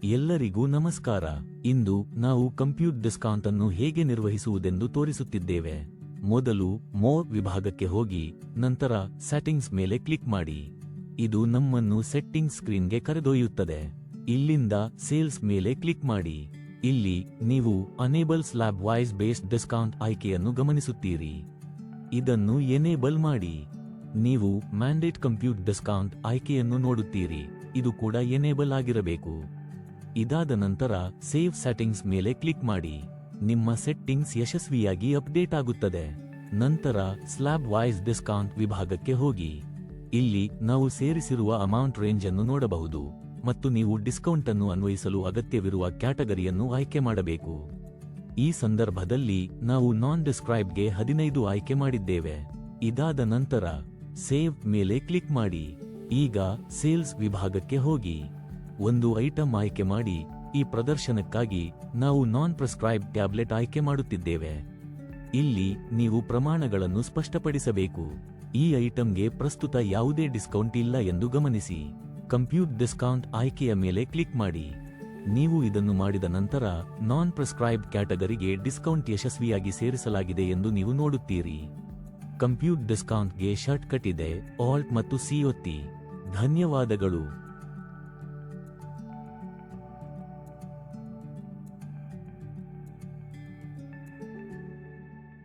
ಎಲ್ಲರಿಗೂ ನಮಸ್ಕಾರ. ಇಂದು ನಾವು ಕಂಪ್ಯೂಟ್ ಡಿಸ್ಕೌಂಟ್ ಅನ್ನು ಹೇಗೆ ನಿರ್ವಹಿಸುವುದೆಂದು ತೋರಿಸುತ್ತಿದ್ದೇವೆ. ಮೊದಲು ಮೋರ್ ವಿಭಾಗಕ್ಕೆ ಹೋಗಿ ನಂತರ ಸೆಟ್ಟಿಂಗ್ಸ್ ಮೇಲೆ ಕ್ಲಿಕ್ ಮಾಡಿ. ಇದು ನಮ್ಮನ್ನು ಸೆಟ್ಟಿಂಗ್ಸ್ ಸ್ಕ್ರೀನ್ಗೆ ಕರೆದೊಯ್ಯುತ್ತದೆ. ಇಲ್ಲಿಂದ ಸೇಲ್ಸ್ ಮೇಲೆ ಕ್ಲಿಕ್ ಮಾಡಿ. ಇಲ್ಲಿ ನೀವು enable slab wise based discount ಆಯ್ಕೆಯನ್ನು ಗಮನಿಸುತ್ತೀರಿ. ಇದನ್ನು ಎನೇಬಲ್ ಮಾಡಿ. ನೀವು ಮ್ಯಾಂಡೇಟ್ ಕಂಪ್ಯೂಟ್ ಡಿಸ್ಕೌಂಟ್ ಆಯ್ಕೆಯನ್ನು ನೋಡುತ್ತೀರಿ. ಇದು ಕೂಡ ಎನೇಬಲ್ ಆಗಿರಬೇಕು. ಇದಾದ ನಂತರ ಸೇವ್ ಸೆಟ್ಟಿಂಗ್ಸ್ ಮೇಲೆ ಕ್ಲಿಕ್ ಮಾಡಿ. ನಿಮ್ಮ ಸೆಟ್ಟಿಂಗ್ಸ್ ಯಶಸ್ವಿಯಾಗಿ ಅಪ್ಡೇಟ್ ಆಗುತ್ತದೆ. ನಂತರ ಸ್ಲ್ಯಾಬ್ ವೈಸ್ ಡಿಸ್ಕೌಂಟ್ ವಿಭಾಗಕ್ಕೆ ಹೋಗಿ. ಇಲ್ಲಿ ನಾವು ಸೇರಿಸಿರುವ ಅಮೌಂಟ್ ರೇಂಜ್ ಅನ್ನು ನೋಡಬಹುದು ಮತ್ತು ನೀವು ಡಿಸ್ಕೌಂಟ್ ಅನ್ನು ಅನ್ವಯಿಸಲು ಅಗತ್ಯವಿರುವ ಕ್ಯಾಟಗರಿಯನ್ನು ಆಯ್ಕೆ ಮಾಡಬೇಕು. ಈ ಸಂದರ್ಭದಲ್ಲಿ ನಾವು ನಾನ್ ಡಿಸ್ಕ್ರೈಬ್ಗೆ 15 ಆಯ್ಕೆ ಮಾಡಿದ್ದೇವೆ. ಇದಾದ ನಂತರ ಸೇವ್ ಮೇಲೆ ಕ್ಲಿಕ್ ಮಾಡಿ. ಈಗ ಸೇಲ್ಸ್ ವಿಭಾಗಕ್ಕೆ ಹೋಗಿ ಒಂದು ಐಟಂ ಆಯ್ಕೆ ಮಾಡಿ. ಈ ಪ್ರದರ್ಶನಕ್ಕಾಗಿ ನಾವು ನಾನ್ ಪ್ರಿಸ್ಕ್ರೈಬ್ ಟ್ಯಾಬ್ಲೆಟ್ ಆಯ್ಕೆ ಮಾಡುತ್ತಿದ್ದೇವೆ. ಇಲ್ಲಿ ನೀವು ಪ್ರಮಾಣಗಳನ್ನು ಸ್ಪಷ್ಟಪಡಿಸಬೇಕು. ಈ ಐಟಂಗೆ ಪ್ರಸ್ತುತ ಯಾವುದೇ ಡಿಸ್ಕೌಂಟ್ ಇಲ್ಲ ಎಂದು ಗಮನಿಸಿ. ಕಂಪ್ಯೂಟ್ ಡಿಸ್ಕೌಂಟ್ ಆಯ್ಕೆಯ ಮೇಲೆ ಕ್ಲಿಕ್ ಮಾಡಿ. ನೀವು ಇದನ್ನು ಮಾಡಿದ ನಂತರ ನಾನ್ ಪ್ರಿಸ್ಕ್ರೈಬ್ ಕ್ಯಾಟಗರಿಗೆ ಡಿಸ್ಕೌಂಟ್ ಯಶಸ್ವಿಯಾಗಿ ಸೇರಿಸಲಾಗಿದೆ ಎಂದು ನೀವು ನೋಡುತ್ತೀರಿ. ಕಂಪ್ಯೂಟ್ ಡಿಸ್ಕೌಂಟ್ಗೆ ಶಾರ್ಟ್ಕಟ್ ಇದೆ. ಆಲ್ಟ್ ಮತ್ತು ಸಿ ಒತ್ತಿ. ಧನ್ಯವಾದಗಳು.